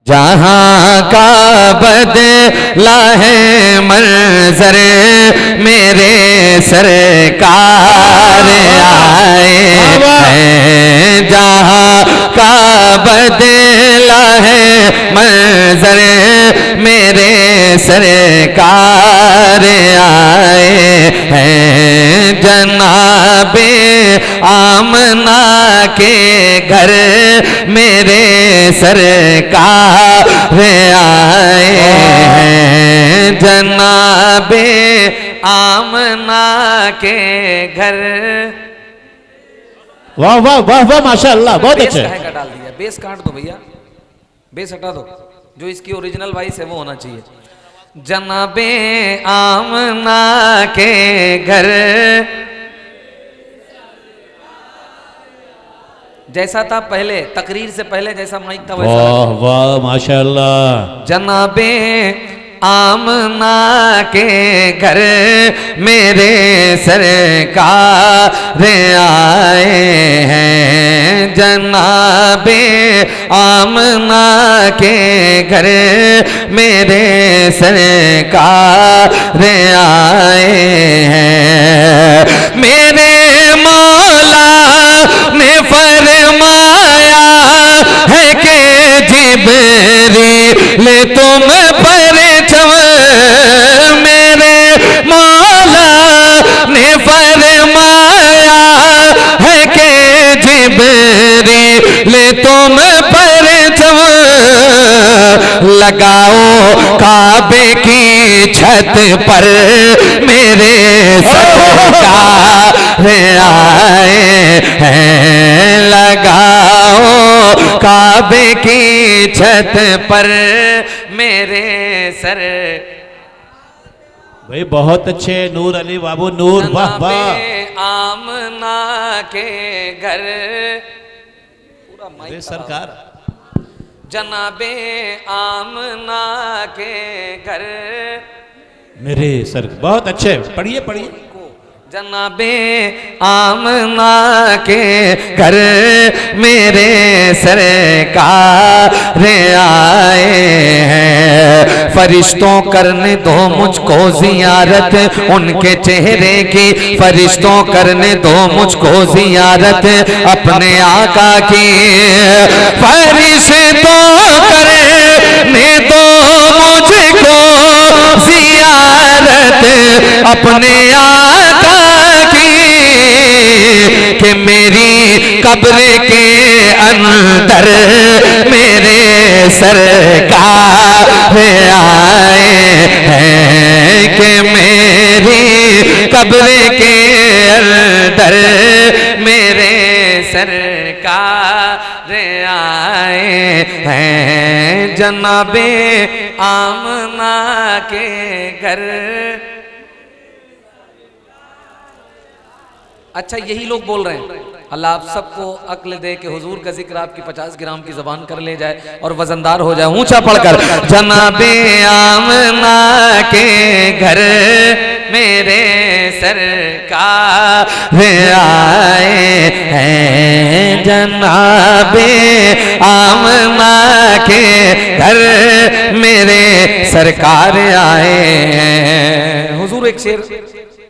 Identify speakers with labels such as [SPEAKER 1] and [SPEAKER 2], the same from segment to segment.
[SPEAKER 1] जहाँ का बदला है मंजर मेरे सरकार आए हैं। जहाँ का बदला है मंजर मेरे सरकार आए हैं। जनाबे आमना के घर मेरे सरकार आए हैं। जनाबे आमना के घर।
[SPEAKER 2] वाह वाह वाह वाह माशाअल्लाह, बहुत अच्छे।
[SPEAKER 1] बेस का डाल दिया, बेस काट दो भैया, बेस हटा दो, जो इसकी ओरिजिनल वॉइस है वो होना चाहिए। जनाबे आमना के घर जैसा था पहले, तकरीर से पहले जैसा माइक था वैसा।
[SPEAKER 2] वाह वाह माशाअल्लाह।
[SPEAKER 1] जनाबे आमना के घर मेरे सरकार आए हैं। जनाबे आमना के घर मेरे सरकार आए हैं। मेरे मौला ने फरमाया है कि जिब्रील तुम पर छव। मेरे मौला ने फरमाया है कि जिब्रील तुम पर छव। लगाओ काबे की छत पर मेरे सरकार आए हैं। लगाओ काबे की छत पर मेरे सर।
[SPEAKER 2] भाई बहुत अच्छे नूर अली बाबू नूर, वाह वाह।
[SPEAKER 1] आमना के घर पूरा माइक
[SPEAKER 2] सरकार।
[SPEAKER 1] जनाबे आमना के घर
[SPEAKER 2] मेरे सर, बहुत अच्छे, पढ़िए पढ़िए।
[SPEAKER 1] जनाबे आमना के घर मेरे सरकार आए हैं। फरिश्तों करने दो मुझको जियारत उनके चेहरे की। फरिश्तों करने दो मुझको जियारत अपने आका की। फरिश्तों करने दो मुझको जियारत अपने आका कि मेरी कब्र के अंदर मेरे सरकार आए हैं। कि मेरी कब्र के अंदर मेरे सरकार आए हैं। जनाबे आमना के घर। अच्छा, यही लोग बोल रहे हैं अल्लाह आप सबको अक्ल दे के हुजूर का जिक्र आपकी 50 ग्राम की जबान कर ले जाए और वजनदार हो जाए। ऊंचा पढ़कर जनाबे आमना के घर मेरे सरकार आए हैं। जनाबे आमना के घर मेरे सरकार आए हैं। हुजूर एक शेर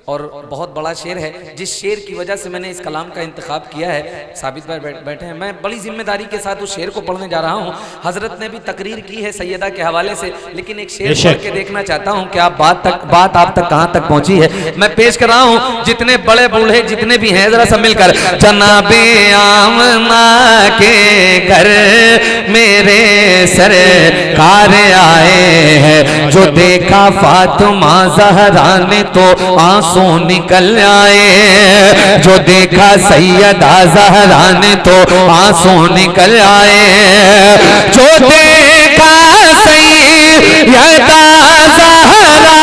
[SPEAKER 1] और बहुत बड़ा शेर है, जिस शेर की वजह से मैंने इस कलाम का इंतखाब किया है। साबित भाई बैठे हैं, मैं बड़ी जिम्मेदारी के साथ उस शेर को पढ़ने जा रहा हूँ। हजरत ने भी तकरीर की है सैयदा के हवाले से, लेकिन एक शेर पढ़ के देखना चाहता हूँ कि आप बात आप तक कहाँ तक पहुँची है। मैं पेश कर रहा हूँ, जितने बड़े बूढ़े जितने भी हैं जरा सब मिलकर। जनाबे आमना के घर मेरे सरकार आए हैं। जो देखा फातिमा ज़हरा ने तो आंसू निकल आए। जो देखा सैयदा ज़हरा ने तो आंसू निकल आए। जो देखा सैयदा ज़हरा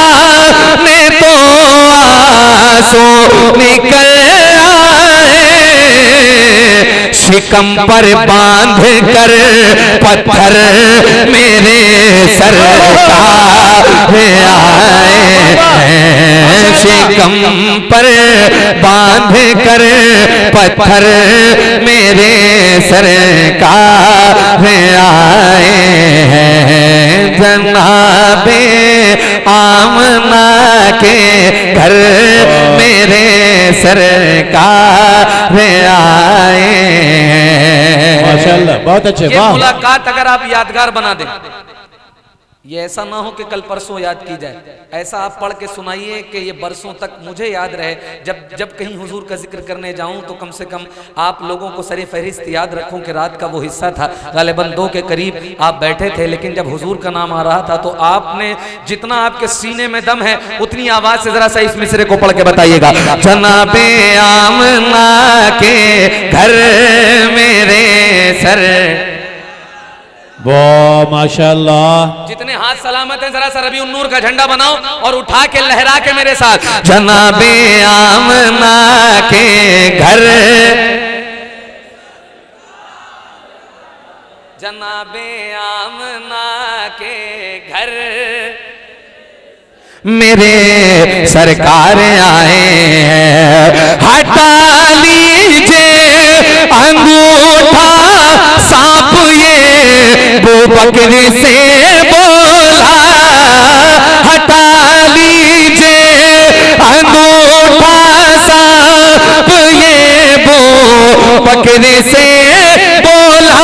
[SPEAKER 1] ने तो आंसू निकल आए। शिकम पर बांध कर पत्थर मेरे सरकार आए हैं। शिकम पर बांध कर पत्थर मेरे सरकार आए हैं। जनाबे आमना के घर मेरे सरकार आए।
[SPEAKER 2] माशाल्लाह, बहुत अच्छे,
[SPEAKER 3] ये
[SPEAKER 2] वाह।
[SPEAKER 3] मुलाकात अगर आप यादगार बना दें, ये ऐसा ना हो कि कल परसों याद की जाए, ऐसा आप पढ़ के सुनाइए कि ये बरसों तक मुझे याद रहे। जब कहीं हुजूर का जिक्र करने जाऊं तो कम से कम आप लोगों को सरी फहरिस्त याद रखूं कि रात का वो हिस्सा था, गालिबन 2 के करीब आप बैठे थे, लेकिन जब हुजूर का नाम आ रहा था तो आपने जितना आपके सीने में दम है उतनी आवाज से जरा सा इस मिसरे को पढ़ के बताइएगा।
[SPEAKER 1] जनाबे आमना के घर मेरे सर।
[SPEAKER 2] वाह माशाल्लाह।
[SPEAKER 3] जितने हाथ सलामत हैं जरा सा रबी उन्नूर का झंडा बनाओ और उठा के लहरा के मेरे साथ।
[SPEAKER 1] जनाबे आमना के घर,
[SPEAKER 3] जनाबे आमना के घर
[SPEAKER 1] मेरे सरकार आए हैं। हटा लीजिए अंगूठा सांप ये वो बकरी से बोला। हटा लीजिए अंगूठा सांप ये वो बकरी से बोला।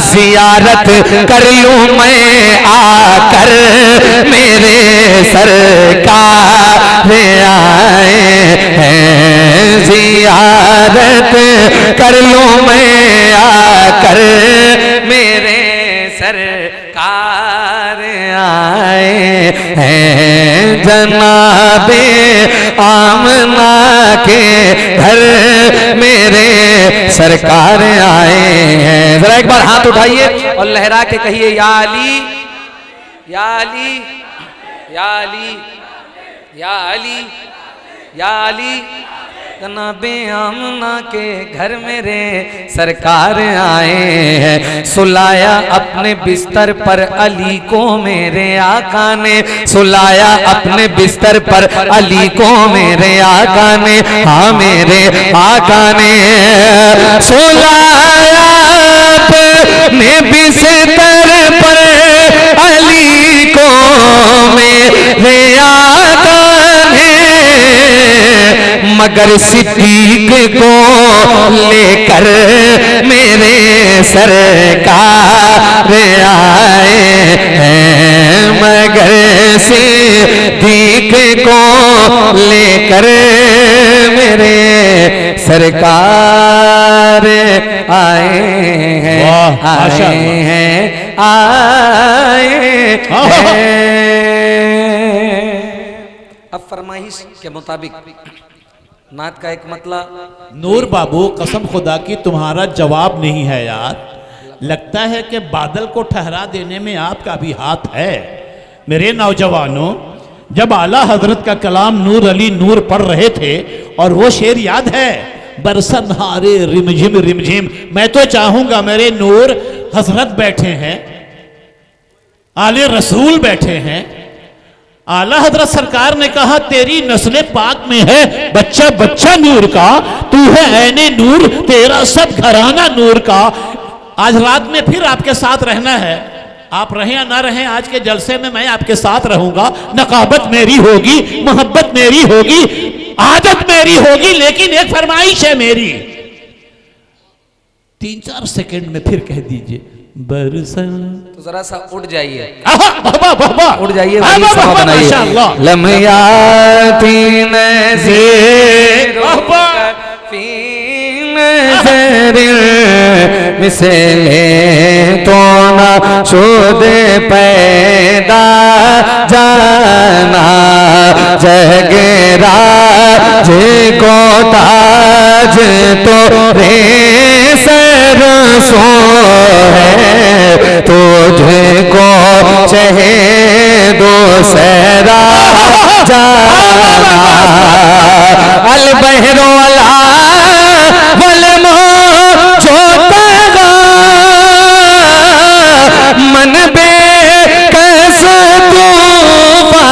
[SPEAKER 1] जियारत कर लूं मैं आकर मेरे सरकार आए हैं। जियारत कर लूं मैं आकर मेरे सरकार आए हैं। जनाबे आमना के घर मेरे सरकार आए हैं। जरा एक बार हाथ उठाइए
[SPEAKER 3] और लहरा के कहिए या अली या अली या अली या अली या अली। जनाबे आमना के घर मेरे सरकार आए हैं। सुलाया अपने बिस्तर पर अली को मेरे आका ने। सुलाया अपने बिस्तर पर अली को मेरे आका ने। हाँ मेरे आका ने सुलाया अपने बिस्तर पर अली को मेरे आका ने। मगर सिद्दीक को लेकर मेरे सरकार आए हैं। मगर सिद्दीक को लेकर मेरे सरकार आए हैं।
[SPEAKER 2] वाह,
[SPEAKER 1] आए
[SPEAKER 2] माशाअल्लाह।
[SPEAKER 1] हैं आए हैं।
[SPEAKER 3] अब फरमाइश के मुताबिक नात का एक मतलब।
[SPEAKER 2] नूर बाबू, कसम खुदा की तुम्हारा जवाब नहीं है यार। लगता है कि बादल को ठहरा देने में आपका भी हाथ है। मेरे नौजवानों, जब आला हजरत का कलाम नूर अली नूर पढ़ रहे थे और वो शेर याद है, बरसन हारे रिमझिम रिमझिम। मैं तो चाहूंगा मेरे नूर हजरत बैठे हैं, आले रसूल बैठे हैं। आला हजरत सरकार ने कहा तेरी नस्ल पाक में है बच्चा बच्चा नूर का, तू है ऐने नूर, तेरा सब घराना नूर का। आज रात में फिर आपके साथ रहना है, आप रहें या ना रहें, आज के जलसे में मैं आपके साथ रहूंगा। नकाबत मेरी होगी, मोहब्बत मेरी होगी, आदत मेरी होगी, लेकिन एक फरमाइश है मेरी। 3-4 सेकंड में फिर कह दीजिए बरसन।
[SPEAKER 3] तो जरा सा उठ जाइए,
[SPEAKER 1] उठ जाइए,
[SPEAKER 2] माशाअल्लाह।
[SPEAKER 1] लम्याती नज़ीर फी नज़र मिसले तो ना शुद पैदा जाना। जगरा को ताज तो रे सरसों है, तुझको चहे दो सरा जाना। अल बहरो अला वलमो छोटा मन बे कस तूफा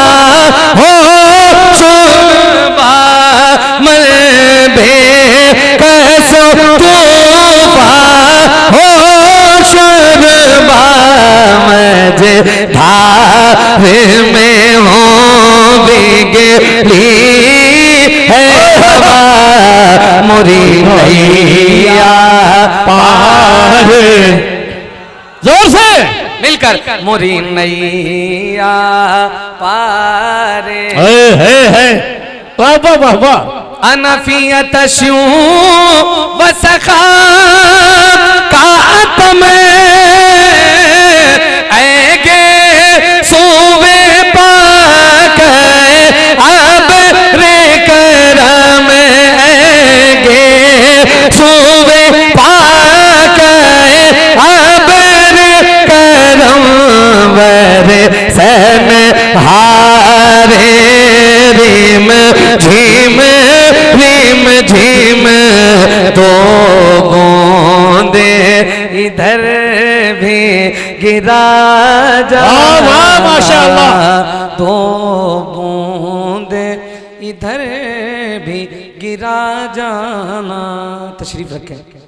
[SPEAKER 1] हो सुबा मन बे कस तूफा हो शुरबा नैया पार, जोर से
[SPEAKER 3] मिलकर मोरी नैया पारे।
[SPEAKER 2] है वाह वाह वाह वाह।
[SPEAKER 3] अनफियत शू वसखा कात में ऐगे सोवे पाक अब रे करम ऐगे सोवे पाक अब रे करम
[SPEAKER 1] वर सन हारे रिम झिम रिम झिम तो बूंदे इधर भी गिरा जा,
[SPEAKER 2] वाह माशाअल्लाह।
[SPEAKER 1] तो बूंदे इधर भी गिरा जाना। तशरीफ रखें।